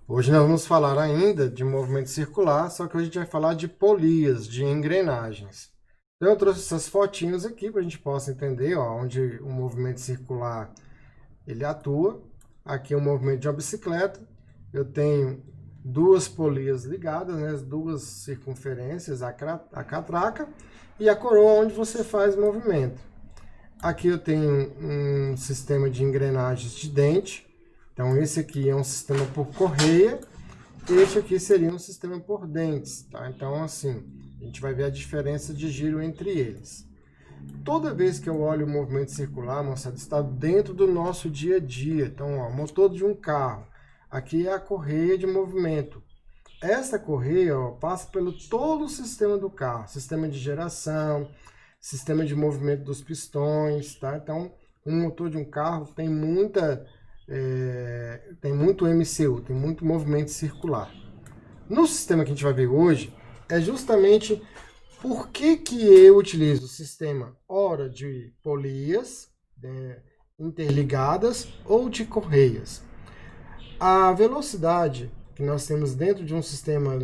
Hoje nós vamos falar ainda de movimento circular, só que hoje a gente vai falar de polias, de engrenagens. Então eu trouxe essas fotinhos aqui para a gente possa entender onde o movimento circular ele atua. Aqui é o movimento de uma bicicleta. Eu tenho duas polias ligadas, né, as duas circunferências, a catraca e a coroa onde você faz movimento. Aqui eu tenho um sistema de engrenagens de dente. Então esse aqui é um sistema por correia, este aqui seria um sistema por dentes, tá? Então assim, a gente vai ver a diferença de giro entre eles. Toda vez que eu olho o movimento circular, moçada, está dentro do nosso dia a dia. Então, ó, motor de um carro. Aqui é a correia de movimento. Essa correia passa pelo todo o sistema do carro. Sistema de geração, sistema de movimento dos pistões, tá? Então, um motor de um carro tem muito MCU, tem muito movimento circular. No sistema que a gente vai ver hoje, é justamente por que eu utilizo o sistema ora de polias interligadas ou de correias. A velocidade que nós temos dentro de um sistema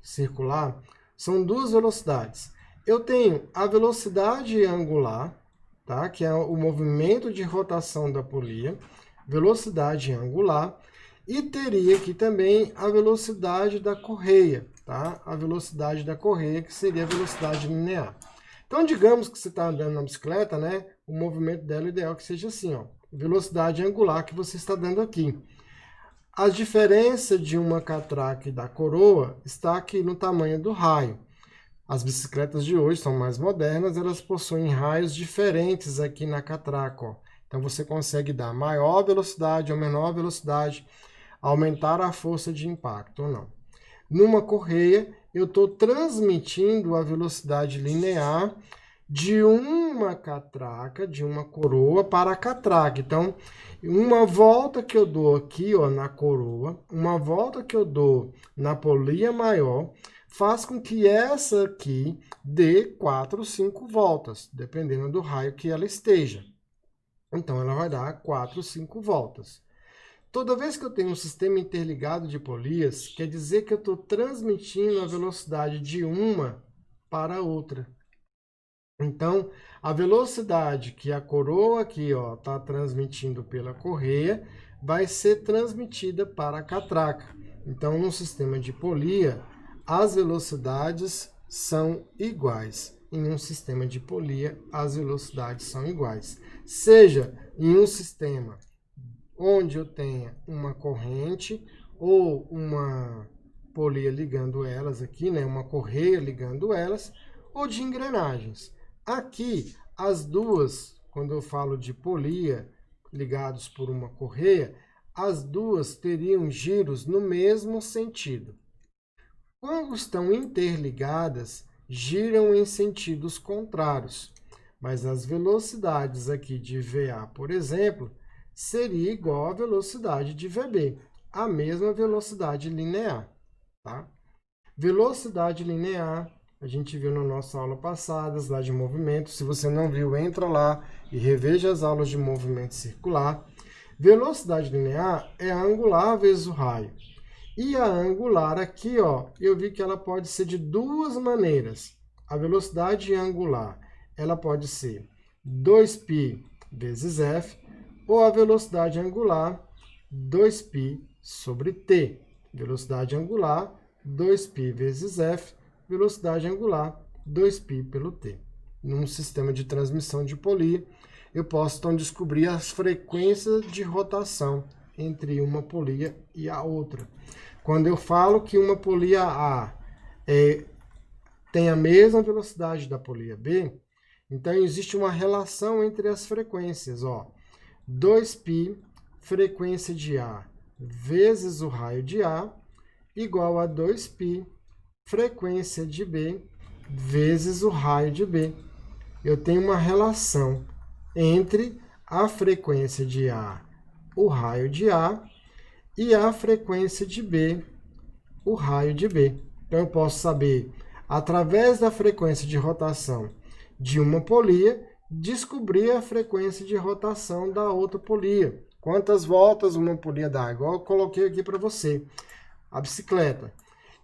circular são duas velocidades. Eu tenho a velocidade angular, tá? Que é o movimento de rotação da polia, velocidade angular, e teria aqui também a velocidade da correia, tá? A velocidade da correia, que seria a velocidade linear. Então, digamos que você está andando na bicicleta, né? O movimento dela é ideal que seja assim, ó, velocidade angular que você está dando aqui. A diferença de uma catraca e da coroa está aqui no tamanho do raio. As bicicletas de hoje são mais modernas, elas possuem raios diferentes aqui na catraca, ó. Então você consegue dar maior velocidade ou menor velocidade, aumentar a força de impacto ou não. Numa correia, eu estou transmitindo a velocidade linear de uma catraca, de uma coroa para a catraca. Então, uma volta que eu dou aqui na coroa, uma volta que eu dou na polia maior, faz com que essa aqui dê 4 ou 5 voltas, dependendo do raio que ela esteja. Então, ela vai dar 4 ou 5 voltas. Toda vez que eu tenho um sistema interligado de polias, quer dizer que eu estou transmitindo a velocidade de uma para a outra. Então, a velocidade que a coroa aqui está transmitindo pela correia vai ser transmitida para a catraca. Então, no sistema de polia, as velocidades são iguais. Em um sistema de polia, as velocidades são iguais. Seja em um sistema onde eu tenha uma corrente ou uma polia ligando elas aqui, né, uma correia ligando elas, ou de engrenagens. Aqui, as duas, quando eu falo de polia ligados por uma correia, as duas teriam giros no mesmo sentido. Quando estão interligadas, giram em sentidos contrários, mas as velocidades aqui de VA, por exemplo, seria igual à velocidade de VB, a mesma velocidade linear. Tá? Velocidade linear, a gente viu na nossa aula passada, lá de movimento. Se você não viu, entra lá e reveja as aulas de movimento circular. Velocidade linear é a angular vezes o raio. E a angular aqui, eu vi que ela pode ser de duas maneiras. A velocidade angular, ela pode ser 2π vezes f, ou a velocidade angular 2π sobre t. Velocidade angular 2π vezes f, velocidade angular 2π pelo t. Num sistema de transmissão de polia, eu posso então descobrir as frequências de rotação entre uma polia e a outra. Quando eu falo que uma polia A tem a mesma velocidade da polia B, então existe uma relação entre as frequências. 2π frequência de A vezes o raio de A igual a 2π frequência de B vezes o raio de B. Eu tenho uma relação entre a frequência de A, o raio de A, e a frequência de B, o raio de B. Então, eu posso saber, através da frequência de rotação de uma polia, descobrir a frequência de rotação da outra polia. Quantas voltas uma polia dá? Igual eu coloquei aqui para você. A bicicleta.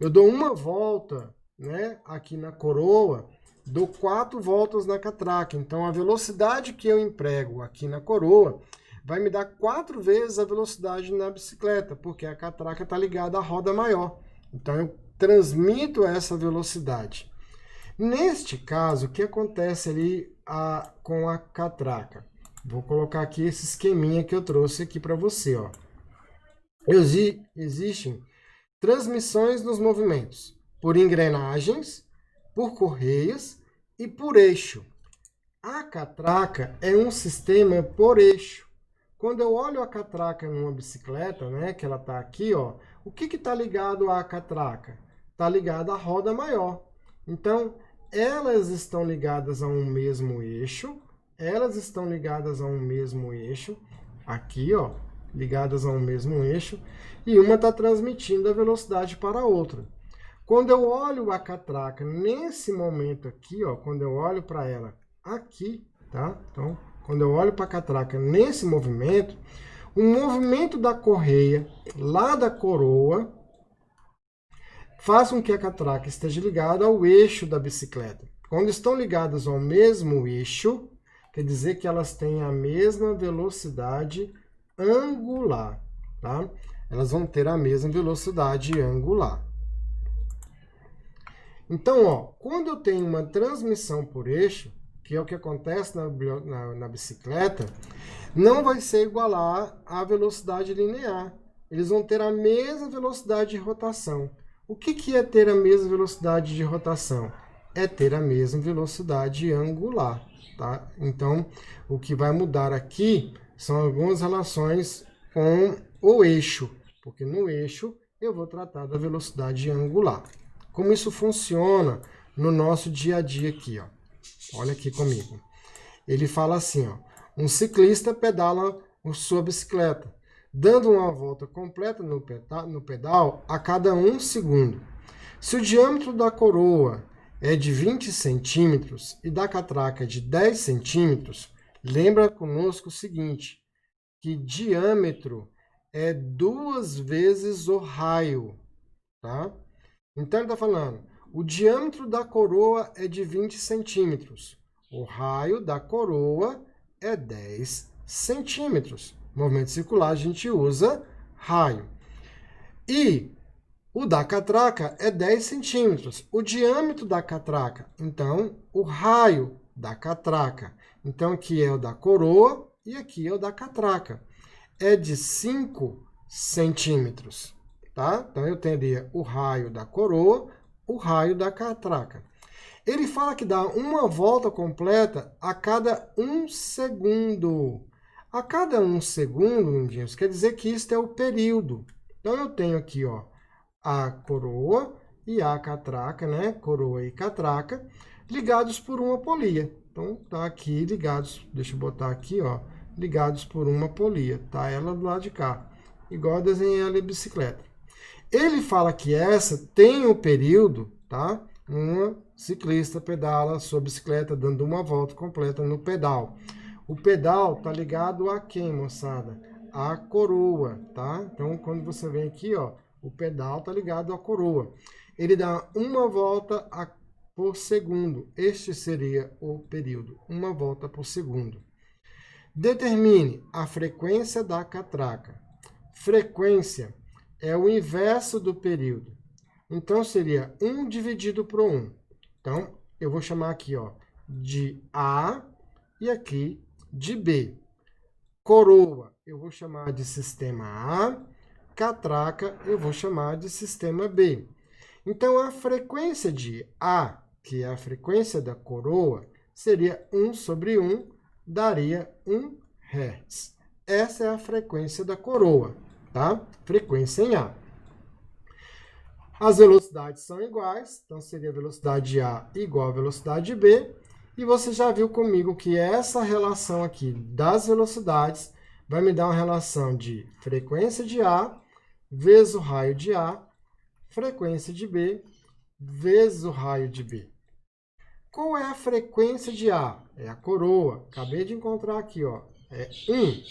Eu dou uma volta, né, aqui na coroa, dou 4 voltas na catraca. Então, a velocidade que eu emprego aqui na coroa vai me dar 4 vezes a velocidade na bicicleta, porque a catraca está ligada à roda maior. Então, eu transmito essa velocidade. Neste caso, o que acontece ali com a catraca? Vou colocar aqui esse esqueminha que eu trouxe aqui para você. Ó. Existem transmissões nos movimentos por engrenagens, por correias e por eixo. A catraca é um sistema por eixo. Quando eu olho a catraca numa bicicleta, né, que ela está aqui, ó, o que está ligado à catraca? Está ligado à roda maior. Então, elas estão ligadas a um mesmo eixo, aqui, ó, ligadas a um mesmo eixo, e uma está transmitindo a velocidade para a outra. Quando eu olho a catraca nesse momento aqui, ó, quando eu olho para ela aqui, tá? Então, quando eu olho para a catraca nesse movimento, o movimento da correia lá da coroa faz com que a catraca esteja ligada ao eixo da bicicleta. Quando estão ligadas ao mesmo eixo, quer dizer que elas têm a mesma velocidade angular, tá? Elas vão ter a mesma velocidade angular. Então, ó, quando eu tenho uma transmissão por eixo, que é o que acontece na bicicleta, não vai ser igualar à velocidade linear. Eles vão ter a mesma velocidade de rotação. O que é ter a mesma velocidade de rotação? É ter a mesma velocidade angular, tá? Então, o que vai mudar aqui são algumas relações com o eixo, porque no eixo eu vou tratar da velocidade angular. Como isso funciona no nosso dia a dia aqui, ó. Olha aqui comigo. Ele fala assim, ó, um ciclista pedala sua bicicleta, dando uma volta completa no pedal a cada 1 segundo. Se o diâmetro da coroa é de 20 centímetros e da catraca de 10 centímetros, lembra conosco o seguinte, que diâmetro é 2 vezes o raio, tá? Então ele está falando, o diâmetro da coroa é de 20 centímetros, o raio da coroa é 10 centímetros. Movimento circular a gente usa raio. E o da catraca é 10 centímetros. O diâmetro da catraca, então, o raio da catraca. Então, aqui é o da coroa e aqui é o da catraca. É de 5 centímetros. Tá? Então, eu teria o raio da coroa, o raio da catraca. Ele fala que dá uma volta completa a cada 1 segundo. A cada 1 segundo, lindinhos, quer dizer que isso é o período. Então, eu tenho aqui, ó, a coroa e a catraca, né? Coroa e catraca, ligados por uma polia. Então, tá aqui ligados, deixa eu botar aqui, ó, ligados por uma polia, tá? Ela do lado de cá, igual eu desenhei ali a bicicleta. Ele fala que essa tem um período, tá? Uma ciclista pedala sua bicicleta dando uma volta completa no pedal. O pedal tá ligado a quem, moçada? A coroa, tá? Então, quando você vem aqui, ó, o pedal tá ligado à coroa. Ele dá uma volta por segundo. Este seria o período, uma volta por segundo. Determine a frequência da catraca. Frequência é o inverso do período. Então, seria 1 dividido por 1. Então, eu vou chamar aqui, ó, de A e aqui de B. Coroa, eu vou chamar de sistema A. Catraca, eu vou chamar de sistema B. Então, a frequência de A, que é a frequência da coroa, seria 1 sobre 1, daria 1 Hz. Essa é a frequência da coroa, tá? Frequência em A. As velocidades são iguais, então seria a velocidade A igual a velocidade B. E você já viu comigo que essa relação aqui das velocidades vai me dar uma relação de frequência de A vezes o raio de A, frequência de B vezes o raio de B. Qual é a frequência de A? É a coroa. Acabei de encontrar aqui, ó. É 1.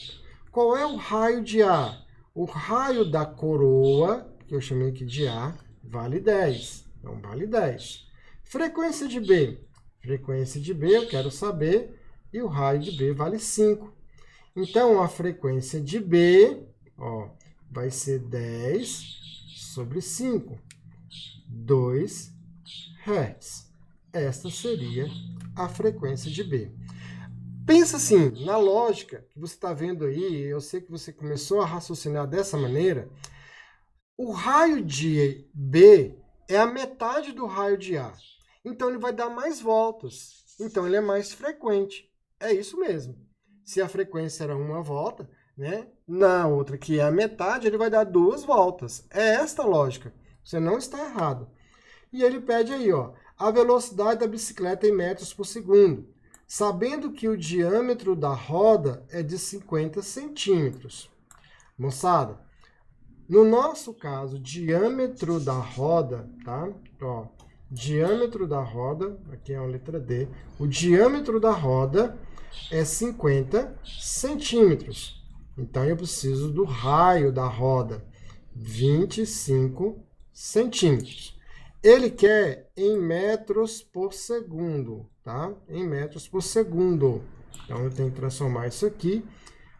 Qual é o raio de A? O raio da coroa, que eu chamei aqui de A, vale 10. Então, vale 10. Frequência de B. Frequência de B eu quero saber, e o raio de B vale 5. Então, a frequência de B, ó, vai ser 10 sobre 5, 2 Hz. Esta seria a frequência de B. Pensa assim, na lógica que você está vendo aí, eu sei que você começou a raciocinar dessa maneira, o raio de B é a metade do raio de A. Então, ele vai dar mais voltas. Então, ele é mais frequente. É isso mesmo. Se a frequência era uma volta, né? Na outra, que é a metade, ele vai dar 2 voltas. É esta a lógica. Você não está errado. E ele pede aí, ó, a velocidade da bicicleta em metros por segundo, sabendo que o diâmetro da roda é de 50 centímetros. Moçada, no nosso caso, diâmetro da roda, tá? Ó, diâmetro da roda, aqui é a letra D, o diâmetro da roda é 50 centímetros. Então, eu preciso do raio da roda, 25 centímetros. Ele quer em metros por segundo, tá? Em metros por segundo. Então, eu tenho que transformar isso aqui,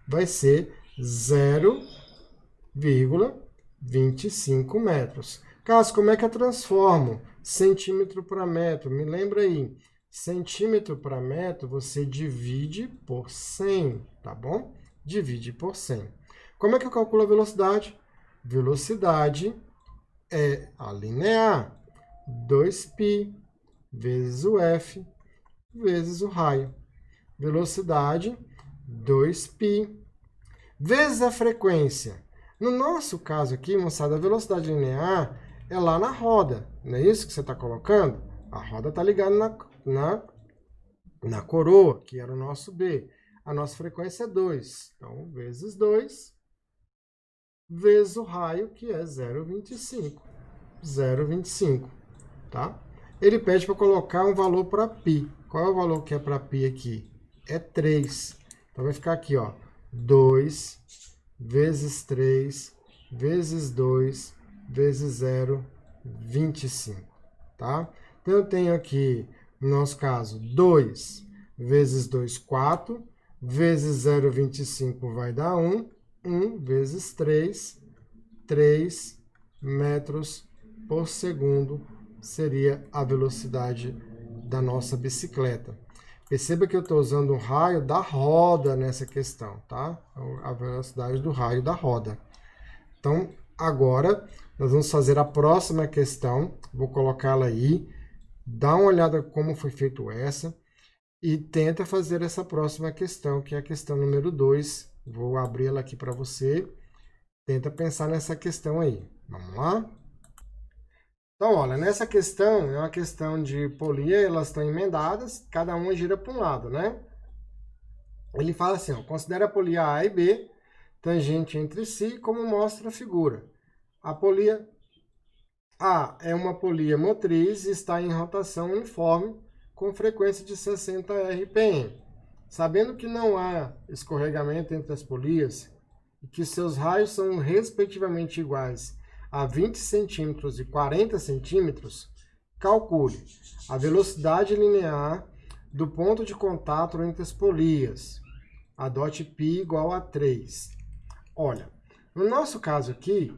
vai ser 0,25 metros. Cássio, como é que eu transformo centímetro para metro? Me lembra aí. Centímetro para metro, você divide por 100, tá bom? Divide por 100. Como é que eu calculo a velocidade? Velocidade é a linear. 2π vezes o F vezes o raio. Velocidade, 2π. Vezes a frequência. No nosso caso aqui, moçada, a velocidade linear é lá na roda. Não é isso que você está colocando? A roda está ligada na coroa, que era o nosso B. A nossa frequência é 2. Então, vezes 2, vezes o raio, que é 0,25. 0,25, tá? Ele pede para colocar um valor para π. Qual é o valor que é para π aqui? É 3. Então, vai ficar aqui, ó, 2 vezes 3 vezes 2 vezes 0,25, tá? Então, eu tenho aqui, no nosso caso, 2 vezes 2, 4, vezes 0,25 vai dar 1, 1 vezes 3, 3 metros por segundo seria a velocidade da nossa bicicleta. Perceba que eu estou usando o raio da roda nessa questão, tá? A velocidade do raio da roda. Então, agora, nós vamos fazer a próxima questão. Vou colocá-la aí. Dá uma olhada como foi feito essa. E tenta fazer essa próxima questão, que é a questão número 2. Vou abrir ela aqui para você. Tenta pensar nessa questão aí. Vamos lá? Então, olha, nessa questão, é uma questão de polia, elas estão emendadas, cada uma gira para um lado, né? Ele fala assim, ó, considere a polia A e B tangente entre si, como mostra a figura. A polia A é uma polia motriz e está em rotação uniforme com frequência de 60 RPM. Sabendo que não há escorregamento entre as polias e que seus raios são respectivamente iguais a 20 centímetros e 40 centímetros, calcule a velocidade linear do ponto de contato entre as polias. Adote π igual a 3. Olha, no nosso caso aqui,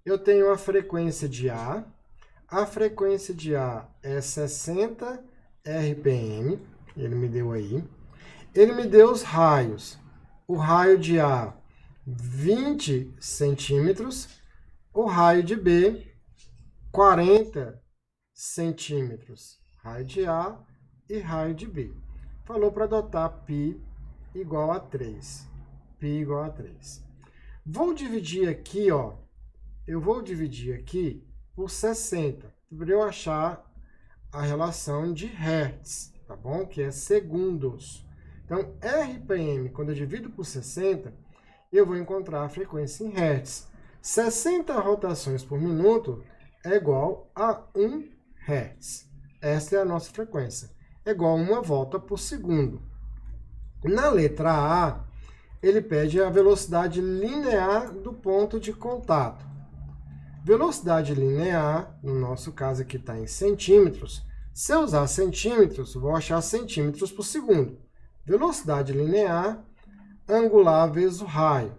eu tenho a frequência de A. A frequência de A é 60 RPM, ele me deu aí. Ele me deu os raios. O raio de A, 20 centímetros. O raio de B, 40 centímetros. Raio de A e raio de B. Falou para adotar π igual a 3. Π igual a 3. Vou dividir aqui, ó. Eu vou dividir aqui por 60, para eu achar a relação de Hertz, tá bom? Que é segundos. Então, RPM, quando eu divido por 60, eu vou encontrar a frequência em Hertz. 60 rotações por minuto é igual a 1 Hz. Essa é a nossa frequência. É igual a 1 volta por segundo. Na letra A, ele pede a velocidade linear do ponto de contato. Velocidade linear, no nosso caso aqui está em centímetros. Se eu usar centímetros, vou achar centímetros por segundo. Velocidade linear, angular vezes o raio.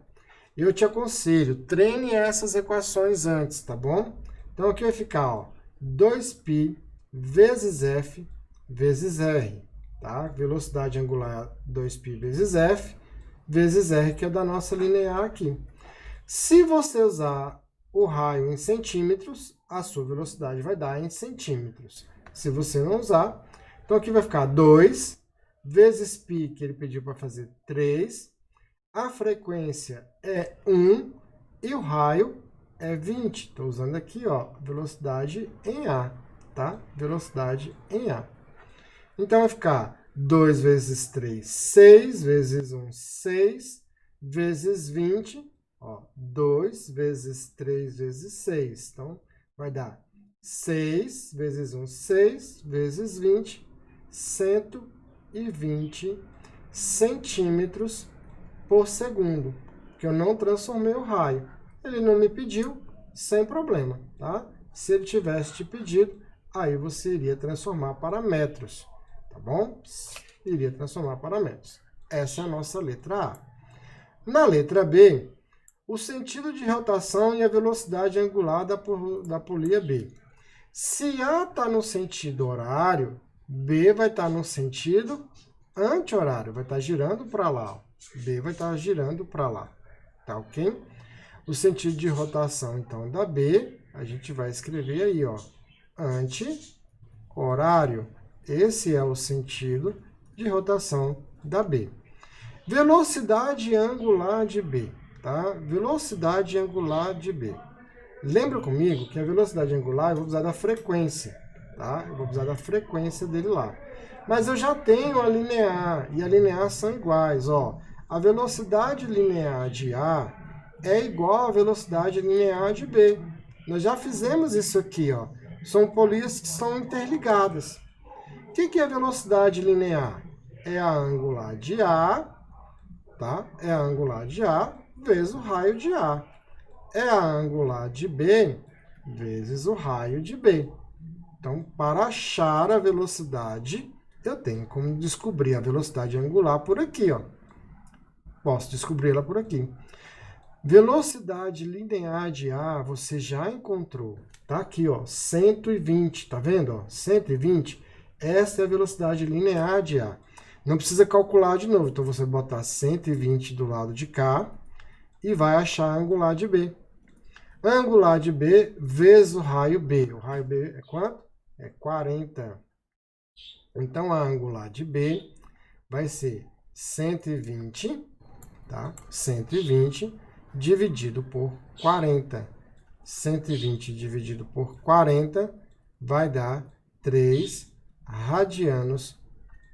Eu te aconselho, treine essas equações antes, tá bom? Então, aqui vai ficar, ó, 2π vezes f vezes r, tá? Velocidade angular 2π vezes f vezes r, que é da nossa linear aqui. Se você usar o raio em centímetros, a sua velocidade vai dar em centímetros. Se você não usar, então aqui vai ficar 2 vezes π, que ele pediu para fazer 3. A frequência é 1 e o raio é 20. Estou usando aqui, ó, velocidade em A, tá? Velocidade em A. Então vai ficar 2 vezes 3, 6, vezes 1, 6, vezes 20, ó, 2 vezes 3 vezes 6. Então vai dar 6 vezes 1, 6, vezes 20, 120 centímetros por segundo, que eu não transformei o raio. Ele não me pediu, sem problema, tá? Se ele tivesse te pedido, aí você iria transformar para metros, tá bom? Iria transformar para metros. Essa é a nossa letra A. Na letra B, o sentido de rotação e a velocidade angular da polia B. Se A está no sentido horário, B vai estar no sentido anti-horário, vai estar girando para lá, ó. B vai estar girando para lá, tá ok? O sentido de rotação, então, da B, a gente vai escrever aí, ó, anti-horário. Esse é o sentido de rotação da B. Velocidade angular de B, tá? Velocidade angular de B. Lembra comigo que a velocidade angular eu vou precisar da frequência, tá? Eu vou precisar da frequência dele lá. Mas eu já tenho a linear, e a linear são iguais, ó. A velocidade linear de A é igual à velocidade linear de B. Nós já fizemos isso aqui, ó. São polias que são interligadas. O que é a velocidade linear? É a angular de A, tá? É a angular de A vezes o raio de A. É a angular de B vezes o raio de B. Então, para achar a velocidade, eu tenho como descobrir a velocidade angular por aqui, ó. Posso descobri-la por aqui. Velocidade linear de A, você já encontrou. Tá aqui, ó, 120, tá vendo? Ó, 120, essa é a velocidade linear de A. Não precisa calcular de novo, então você vai botar 120 do lado de cá e vai achar a angular de B. Angular de B vezes o raio B. O raio B é quanto? É 40. Então, a angular de B vai ser 120, tá? 120 dividido por 40. 120 dividido por 40 vai dar 3 radianos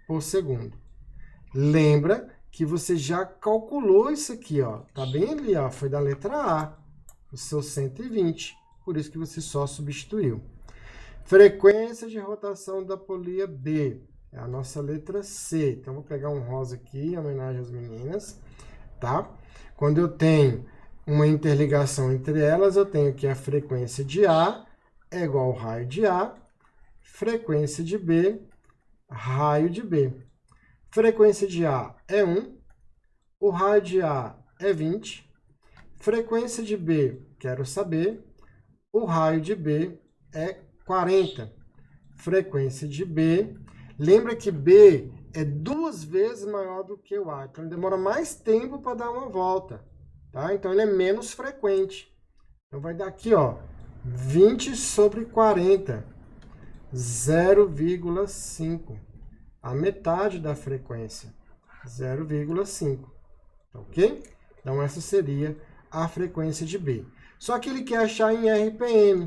por segundo. Lembra que você já calculou isso aqui, ó. Tá bem ali, ó. Foi da letra A, o seu 120. Por isso que você só substituiu. Frequência de rotação da polia B. É a nossa letra C. Então, vou pegar um rosa aqui, em homenagem às meninas, tá? Quando eu tenho uma interligação entre elas, eu tenho que a frequência de A é igual ao raio de A, frequência de B, raio de B. Frequência de A é 1, o raio de A é 20, frequência de B, quero saber, o raio de B é 40. Frequência de B, lembra que B é 2 vezes maior do que o A, então ele demora mais tempo para dar uma volta, tá? Então ele é menos frequente. Então vai dar aqui, ó, 20 sobre 40, 0,5. A metade da frequência, 0,5, ok? Então, essa seria a frequência de B. Só que ele quer achar em RPM.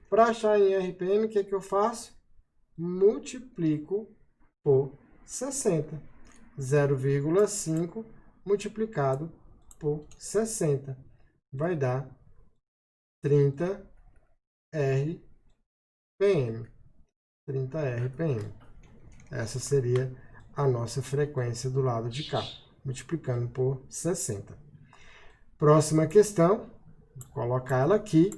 Para achar em RPM, o que eu faço? Multiplico por 60. 0,5 multiplicado por 60. Vai dar 30 RPM. 30 RPM. Essa seria a nossa frequência do lado de cá. multiplicando por 60. Próxima questão, vou colocar ela aqui.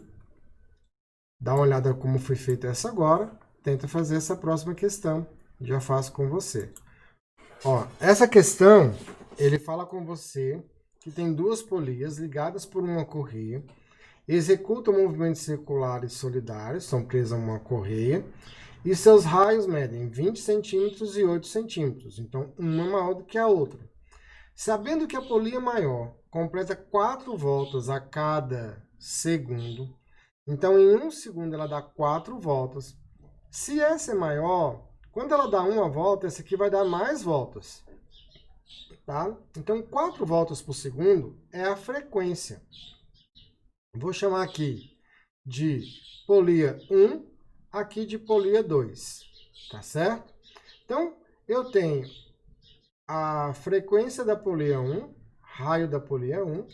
Dá uma olhada como foi feita essa agora. Tenta fazer essa próxima questão. Já faço com você. Ó, essa questão, ele fala com você que tem duas polias ligadas por uma correia, executam movimentos circulares solidários, são presas a uma correia, e seus raios medem 20 centímetros e 8 centímetros. Então, uma maior do que a outra. Sabendo que a polia maior completa 4 voltas a cada segundo, então em 1 segundo ela dá 4 voltas. Se essa é maior, quando ela dá uma volta, essa aqui vai dar mais voltas. Tá? Então, 4 voltas por segundo é a frequência. Vou chamar aqui de polia 1, aqui de polia 2. Tá certo? Então, eu tenho a frequência da polia 1, raio da polia 1,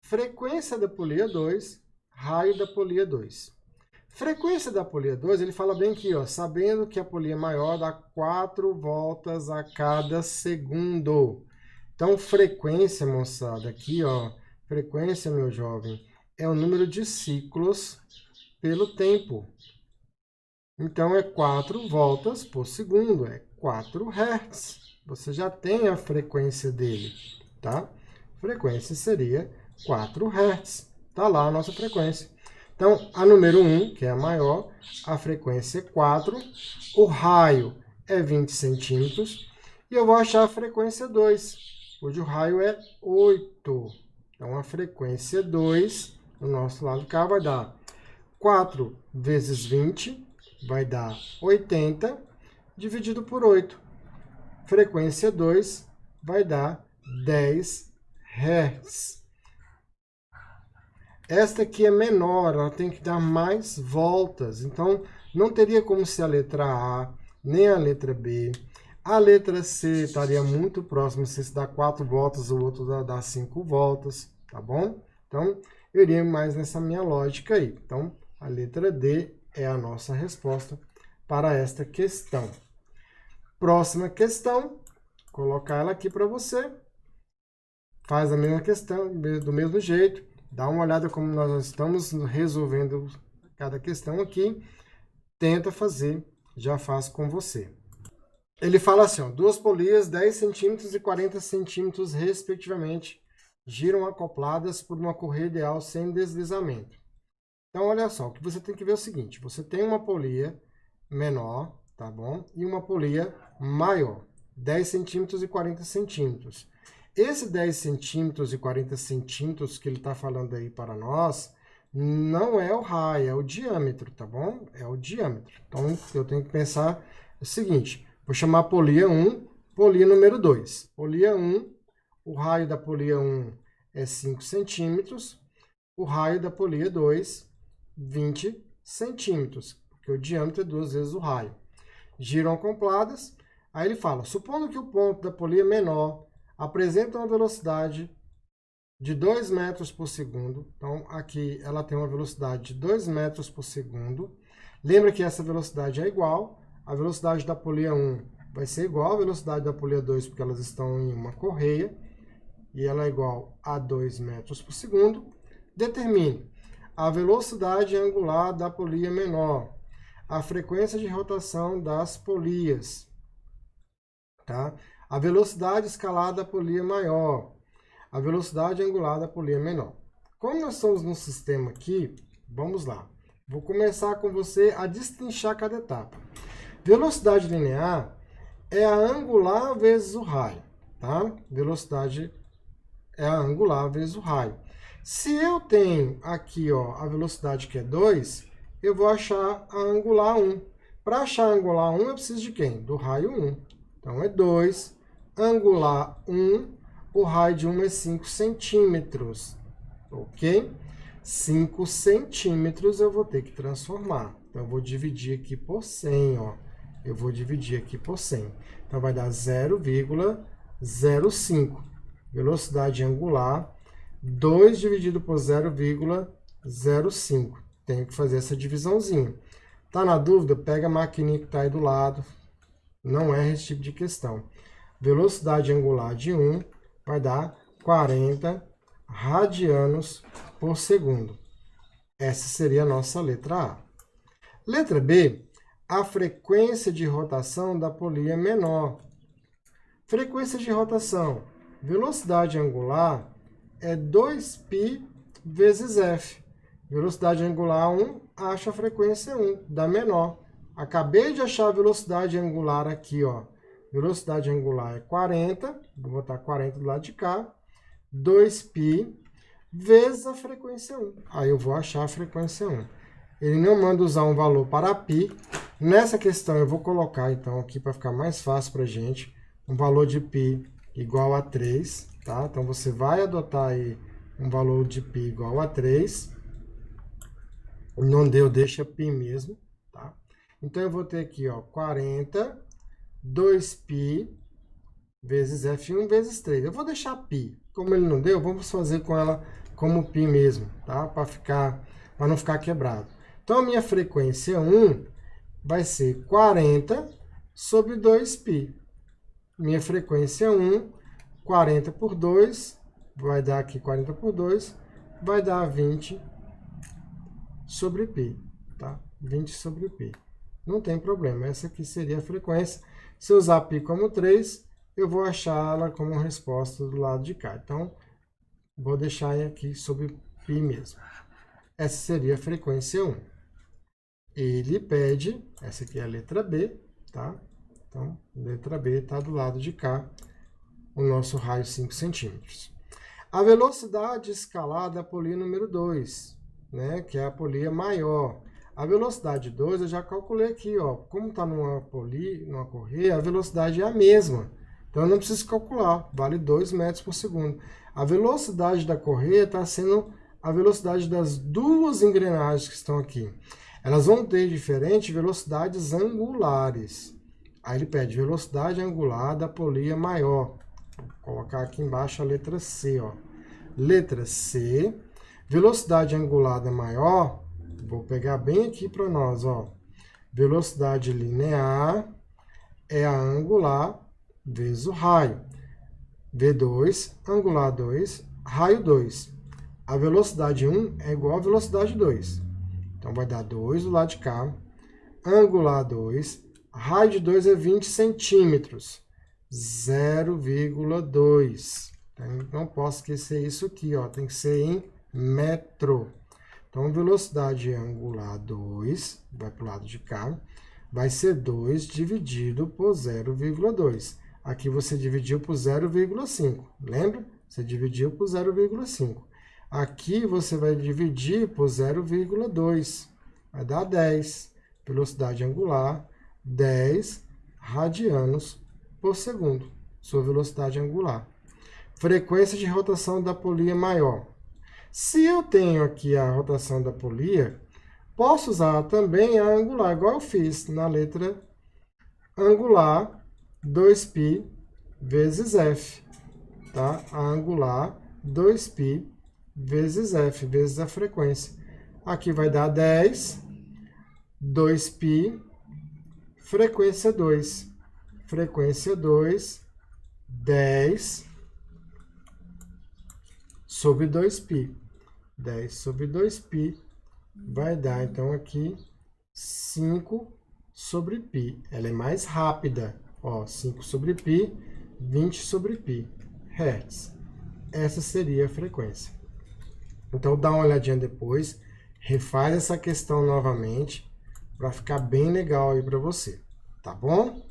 frequência da polia 2, raio da polia 2. Frequência da polia 2, ele fala bem aqui, ó, sabendo que a polia maior dá 4 voltas a cada segundo. Então, frequência, moçada, aqui, ó, frequência, meu jovem, é o número de ciclos pelo tempo. Então, é 4 voltas por segundo, é 4 Hz. Você já tem a frequência dele, tá? Frequência seria 4 Hz. Tá lá a nossa frequência. Então, a número 1, que é a maior, a frequência é 4, o raio é 20 centímetros, e eu vou achar a frequência 2, onde o raio é 8. Então, a frequência 2, do nosso lado cá, vai dar 4 vezes 20, vai dar 80, dividido por 8. Frequência 2 vai dar 10 Hz. Esta aqui é menor, ela tem que dar mais voltas. Então, não teria como ser a letra A, nem a letra B. A letra C estaria muito próxima, se dá 4 voltas, o outro dá 5 voltas, tá bom? Então, eu iria mais nessa minha lógica aí. Então, a letra D é a nossa resposta para esta questão. Próxima questão, colocar ela aqui para você. Faz a mesma questão, do mesmo jeito. Dá uma olhada como nós estamos resolvendo cada questão aqui. Tenta fazer, já faço com você. Ele fala assim, ó, duas polias, 10 centímetros e 40 centímetros, respectivamente, giram acopladas por uma correia ideal sem deslizamento. Então, olha só, o que você tem que ver é o seguinte, você tem uma polia menor, tá bom? E uma polia maior, 10 centímetros e 40 centímetros. Esse 10 centímetros e 40 centímetros que ele está falando aí para nós, não é o raio, é o diâmetro, tá bom? É o diâmetro. Então, eu tenho que pensar o seguinte, vou chamar a polia 1, polia número 2. Polia 1, o raio da polia 1 é 5 centímetros, o raio da polia 2, 20 centímetros, porque o diâmetro é 2 vezes o raio. Giram acopladas, aí ele fala, supondo que o ponto da polia menor apresenta uma velocidade de 2 metros por segundo. Então, aqui ela tem uma velocidade de 2 metros por segundo. Lembra que essa velocidade é igual. A velocidade da polia 1 vai ser igual à velocidade da polia 2, porque elas estão em uma correia. E ela é igual a 2 metros por segundo. Determine a velocidade angular da polia menor, a frequência de rotação das polias, tá? A velocidade escalar da polia maior, a velocidade angular da polia menor. Como nós estamos num sistema aqui, vamos lá. Vou começar com você a destrinchar cada etapa. Velocidade linear é a angular vezes o raio, tá? Velocidade é a angular vezes o raio. Se eu tenho aqui, ó, a velocidade que é 2, eu vou achar a angular 1. Para achar a angular 1, eu preciso de quem? Do raio 1. Então, é 2, angular 1, o raio de 1 é 5 centímetros, ok? 5 centímetros eu vou ter que transformar. Então, eu vou dividir aqui por 100, ó. Eu vou dividir aqui por 100. Então, vai dar 0,05. Velocidade angular, 2 dividido por 0,05. Tenho que fazer essa divisãozinha. Tá na dúvida? Pega a maquininha que está aí do lado. Não é esse tipo de questão. Velocidade angular de 1 vai dar 40 radianos por segundo. Essa seria a nossa letra A. Letra B, a frequência de rotação da polia é menor. Frequência de rotação, velocidade angular é 2π vezes f. Velocidade angular 1, acha a frequência 1, dá menor. Acabei de achar a velocidade angular aqui, ó. Velocidade angular é 40, vou botar 40 do lado de cá, 2π vezes a frequência 1. Aí eu vou achar a frequência 1. Ele não manda usar um valor para π. Nessa questão eu vou colocar, então, aqui para ficar mais fácil para a gente, um valor de π igual a 3, tá? Então, você vai adotar aí um valor de π igual a 3. Não deu, deixa π mesmo, tá? Então, eu vou ter aqui, ó, 40, 2π vezes F1 vezes 3. Eu vou deixar π. Como ele não deu, vamos fazer com ela como π mesmo, tá? Para não ficar quebrado. Então, a minha frequência 1 vai ser 40 sobre 2π. Minha frequência 1, 40 por 2, vai dar aqui 40 por 2, vai dar 20 sobre π, tá? 20 sobre π. Não tem problema, essa aqui seria a frequência. Se eu usar π como 3, eu vou achar ela como resposta do lado de cá. Então, vou deixar aqui sobre π mesmo. Essa seria a frequência 1. Ele pede, essa aqui é a letra B, tá? Então, letra B está do lado de cá, o nosso raio 5 centímetros. A velocidade escalar da polia número 2, né, que é a polia maior. A velocidade 2 eu já calculei aqui, ó. Como está numa correia, a velocidade é a mesma. Então, eu não preciso calcular, vale 2 metros por segundo. A velocidade da correia está sendo a velocidade das duas engrenagens que estão aqui. Elas vão ter diferentes velocidades angulares. Aí ele pede velocidade angular da polia maior. Vou colocar aqui embaixo a letra C, ó. Letra C, velocidade angular da maior, vou pegar bem aqui para nós, ó. Velocidade linear é a angular vezes o raio. V2, angular 2, raio 2. A velocidade 1 é igual à velocidade 2. Então, vai dar 2 do lado de cá. Angular 2, raio de 2 é 20 centímetros. 0,2. Então, não posso esquecer isso aqui, ó. Tem que ser em metro. Então, velocidade angular 2, vai para o lado de cá, vai ser 2 dividido por 0,2. Aqui você dividiu por 0,5. Lembra? Você dividiu por 0,5. Aqui você vai dividir por 0,2. Vai dar 10. Velocidade angular, 10 radianos por segundo. Sua velocidade angular. Frequência de rotação da polia maior. Se eu tenho aqui a rotação da polia, posso usar também a angular, igual eu fiz na letra angular, 2π vezes f. Tá? A angular, 2π vezes f, vezes a frequência. Aqui vai dar 10, 2π, frequência 2. Frequência 2, 10 sobre 2π. 10 sobre 2π vai dar, então, aqui 5 sobre π. Ela é mais rápida. Ó, 5 sobre π, 20 sobre π, hertz. Essa seria a frequência. Então, dá uma olhadinha depois, refaz essa questão novamente, para ficar bem legal aí para você, tá bom?